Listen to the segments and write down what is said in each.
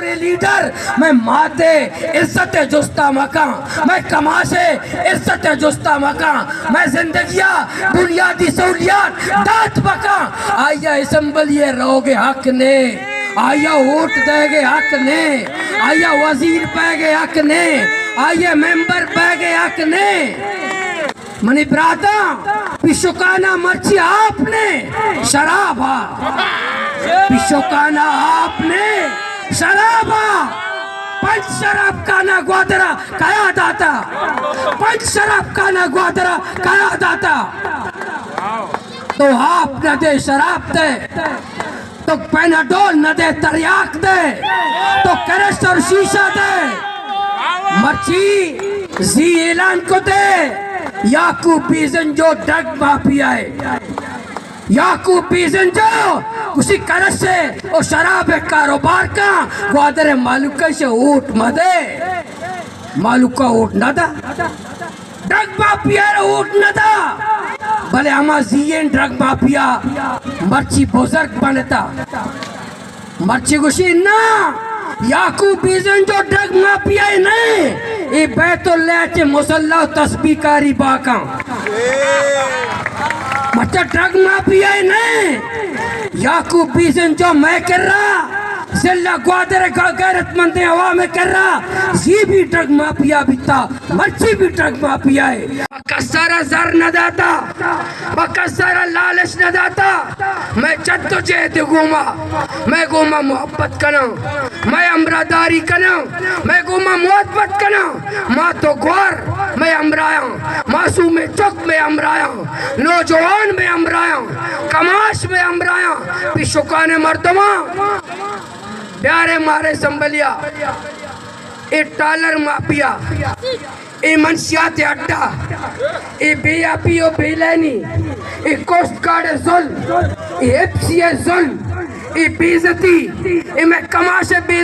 leader میں ماتے عزت جستا مکان میں کماشے عزت جستا مکان میں زندگیہ بنیادی سہولیات دات مکان آیا اسمبلی رو گے حق نے آیا ووٹ دے گے حق نے آیا وزیر پہ گے حق نے آیا ممبر پہ گے حق نے منی براتا پیشوکانا مرچی آپ نے شراب پیشوکانا آپ نے شرابا پنچ شراب کانا گوادرا کیا داتا پنچ شراب کانا گوادرا کیا داتا تو آپ نہ دے شراب دے تو پیناڈول نہ دے تریاک دے تو کرش اور شیشہ دے مرچی زی اعلان کو دے یعقوب بیزن جو ڈرگ مافیا ہے یعقوب بیزن جو کسی کرش سے اور شراب کاروبار کا گوادر مالکہ سے اوٹ مدے مالکہ اوٹ نہ دا ڈرگ مافیا اوٹ نہ دا بھلے ہما زین ڈرگ مافیا مرچی بزرگ بنتا مرچی گوشی نا یعقوب بیزن جو ڈرگ مافیا ہے نہیں ای بیت اللہ چے مسلح و تسبیح کاری باکاں مچہ ڈرگ مافیا ہے نہیں یعقوب بیزن جو میں کر رہا زلہ گوادر غیرت مند عوام میں کر رہا زی بھی ڈرگ مافیا بھی تھا مرچی بھی ڈرگ مافیا ہے بکا سارا زر نہ داتا بکا سارا لالش نہ داتا میں جد جہد گوما میں گوما محبت کنا میں امراداری کنا میں گوما محبت کنا ماں تو گوار میں امرایا معصوم چک میں امرایا نوجوان میں امرایا کماش میں امرایا پیشوکان مردمہ پیارے مارے سنبلیا اے ٹالر مافیا اے منشیات اڈا اے بے آپی و بے لینی اے کوسٹ کارڈ ظلم اے ایف سی ظلم اے بیزتی اے میں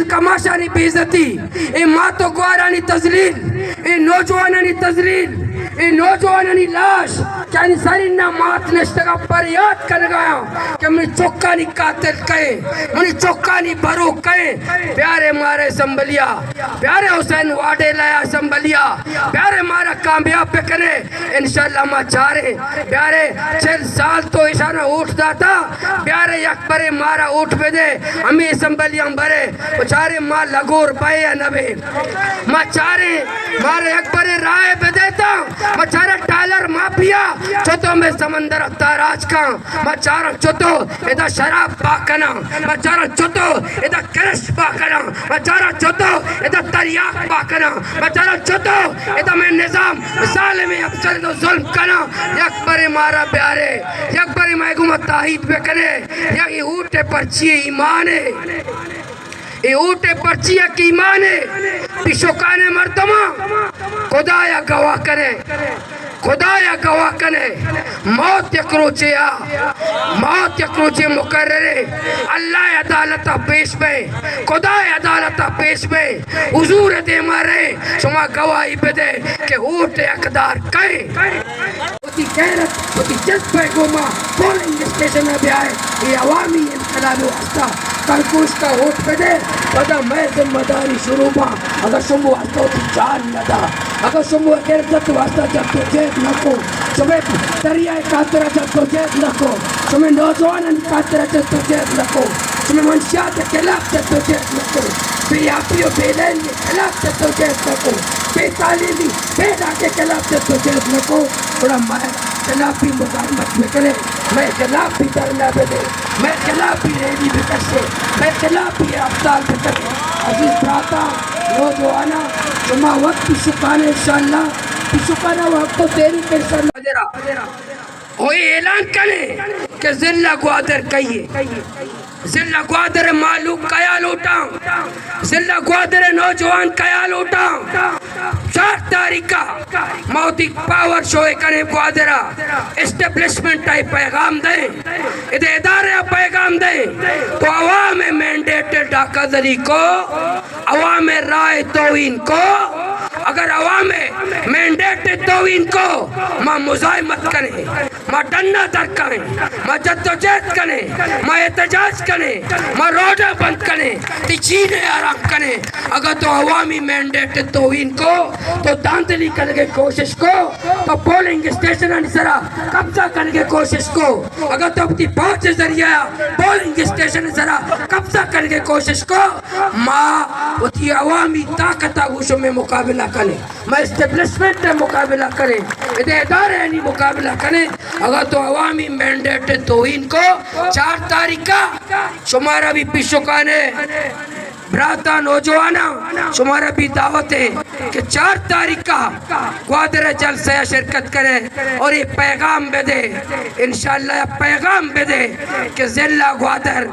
کماشانی بیزتی اے ماتو گوارانی تزلیل اے نوجوانانی تزلیل اے نوجوانانی لاش چانی ساری نامات نشتگا پر یاد کر گیا کہ منی چوکانی قاتل کہے منی چوکانی برو کہے پیارے مارے سنبلیا پیارے حسین واڈے لایا سنبلیا پیارے مارا کامیاب پہ کرے انشاءاللہ ماں چارے پیارے 6 سال تو اشانہ اٹھ داتا پیارے یک برے مارا اٹھ پہ دے ہمیں سنبلیاں برے چارے ماں لگور پائے یا نبے ماں چارے مارے یک برے رائے پہ دیتا ماں چارے ٹالر مافیا چھتوں میں سمندر تاراج کا ماں چارہ چھتوں ادھا شراب پاکنا ماں چارہ چھتوں ادھا کرش پاکنا ماں چارہ چھتوں ادھا تریاق پاکنا ماں چارہ چھتوں ادھا میں نظام ظالم افسر دو ظلم کنا یک برے مارا پیارے یک برے محکومہ تاہید پہ کرے یک اوٹے پرچی ایمان ہے اے اوٹے پرچی ایک ایمان ہے پیشوکان مردمہ خدایا گواہ کرے خدایا گواہ کرے موت یکروچے موت یکروچے مقررے اللہ عدالتہ پیش میں خدا عدالتہ پیش میں حضور دے مارے شما گواہی پہ دے کہ اوٹ اقدار کئے ہوتی غیرت ہوتی جذبہ گوما پولنگ اسٹیشن میں بھی آئے یہ عوامی انقلاب واسطہ کرکوش کا اوٹ پہ دے بدا میں ذمہ داری شروع ماں اگر شمو ہستا ہوتی جان نہ دا اگر شمو غیرت واسطہ جب تو جیب نہ کو شمیں دریائے کاترہ جب تو جیب نہ کو شمیں نوجوانن کاترہ جب تو جیب نہ کو شمیں منشیات خلاف جب تو جیب نہ کو بے آپی و بے لین کے خلاف جب تو جیب نہ کو بے تعلیمی بے دا کے خلاف جب تو جیب نہ کو تھوڑا میں خلافی مزاحمت میں کرے میں خلاف بھی دھرنا پہ دے میں خلاف بھی ریلی بھی کرسے میں خلاف بھی افضال بھی کرے عزیز براتا نوجوانا شما وقت بھی شکانے انشاءاللہ بھی شکانا وقت تو تیری کرسا نظرہ ہوئی اعلان کرے کہ ذلہ گوادر کہیے ذلہ گوادر معلوم کیا لوٹا ذلہ گوادر نوجوان کیا لوٹا 4 تاریخہ موتی پاور شوئے کریں گوادرہ اسٹیبلشمنٹ آئی پیغام دیں ادھے ادارے پیغام دیں تو عوام مینڈیٹ ڈاکہ ذری کو عوام رائے توین کو اگر عوام مینڈیٹ توین کو ماں مزاحمت کریں ما ڈننا در کریں ما جدوجہد کریں ما احتجاج کریں ما روڈیں بند کریں تی چیزیں آرام کریں اگر تو عوامی مینڈیٹ توہین کو تو داندلی کرنے کی کوشش کو تو پولنگ اسٹیشن سرا قبضہ کرنے کی کوشش کو اگر تو اپنی بات سے ذریعہ پولنگ اسٹیشن سرا قبضہ کرنے کی کوشش کو ماں اتی عوامی طاقت آگوشوں میں مقابلہ کریں ماں اسٹیبلشمنٹ میں مقابلہ کریں ادارے نہیں مقابلہ کریں اگر تو عوامی مینڈیٹ توہین کو 4 تاریخ کا شمارا بھی پیشوکانے براتا نوجوانا شمارا بھی دعوت ہے کہ 4 تاریخ کا گوادر جلسہ شرکت کرے اور یہ پیغام بے دے انشاءاللہ یہ پیغام بے دے کہ ضلع گوادر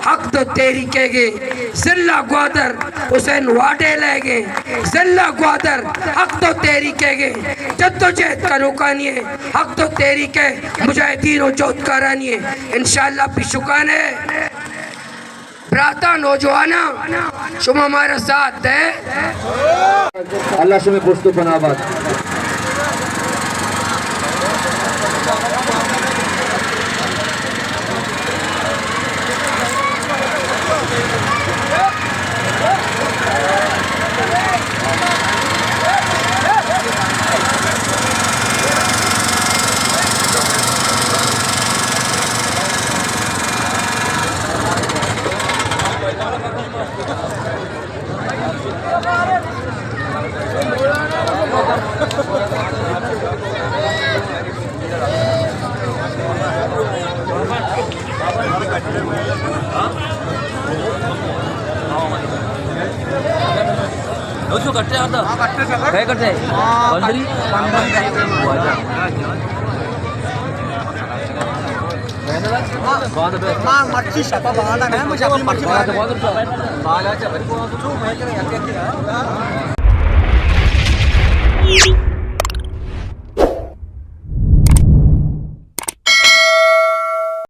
حق تو تیری کے گے ضلع گوادر حسین واڈے لے گے ضلع گوادر حق تو تیری کے گے جدوجہد کا نوکانی ہے حق تو تیری کے مجاہدین و جودکارانی ہے انشاءاللہ پیشکانے براتا نوجوانا شما ہمارا ساتھ دے اللہ شما پشتو پناہ بات جو کرتے ہیں کیا کرتے ہیں بندری مرچی شپا بغانا ہے مجھے اپنی مرچی بغانا ہے